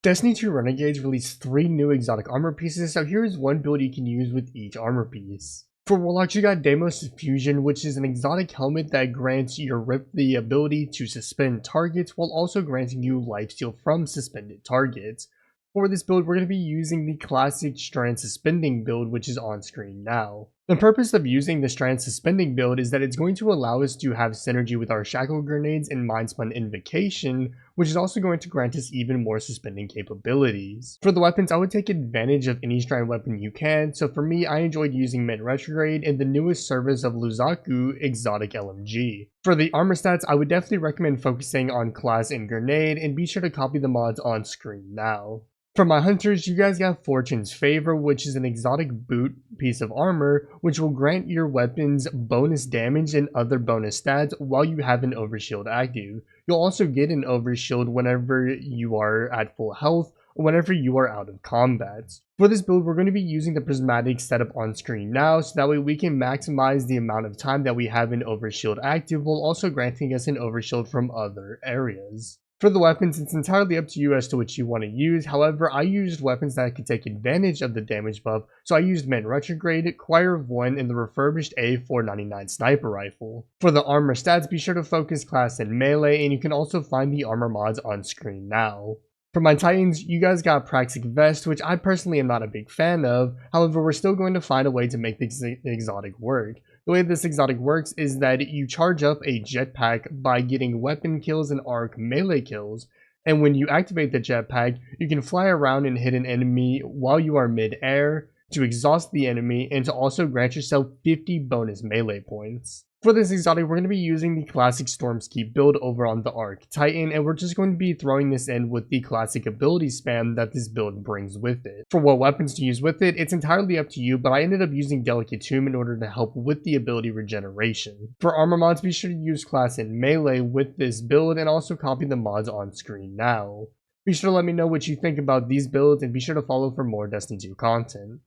Destiny 2 Renegades released 3 new exotic armor pieces, so here is one build you can use with each armor piece. For Warlocks, you got Deimos Fusion, which is an exotic helmet that grants your Rip the ability to suspend targets while also granting you lifesteal from suspended targets. For this build, we're going to be using the classic Strand Suspending build, which is on screen now. The purpose of using the Strand Suspending build is that it's going to allow us to have synergy with our Shackle Grenades and Mindspun Invocation, which is also going to grant us even more suspending capabilities. For the weapons, I would take advantage of any strand weapon you can, so for me, I enjoyed using Mint Retrograde and the newest service of Luzaku Exotic LMG. For the armor stats, I would definitely recommend focusing on Class and Grenade, and be sure to copy the mods on screen now. For my hunters, you guys got Fortune's Favor, which is an exotic boot piece of armor, which will grant your weapons bonus damage and other bonus stats while you have an overshield active. You'll also get an overshield whenever you are at full health or whenever you are out of combat. For this build, we're going to be using the prismatic setup on screen now, so that way we can maximize the amount of time that we have an overshield active while also granting us an overshield from other areas. For the weapons, it's entirely up to you as to which you want to use. However, I used weapons that could take advantage of the damage buff, so I used Mint Retrograde, Choir of One, and the refurbished A499 sniper rifle. For the armor stats, be sure to focus class and melee, and you can also find the armor mods on screen now. For my Titans, you guys got Praxic Vest, which I personally am not a big fan of. However, we're still going to find a way to make this exotic work. The way this exotic works is that you charge up a jetpack by getting weapon kills and arc melee kills, and when you activate the jetpack, you can fly around and hit an enemy while you are mid-air to exhaust the enemy and to also grant yourself 50 bonus melee points. For this exotic, we're going to be using the classic Storm's Keep build over on the Arc Titan, and we're just going to be throwing this in with the classic ability spam that this build brings with it. For what weapons to use with it, it's entirely up to you, but I ended up using Delicate Tomb in order to help with the ability regeneration. For armor mods, be sure to use class and melee with this build and also copy the mods on screen now. Be sure to let me know what you think about these builds and be sure to follow for more Destiny 2 content.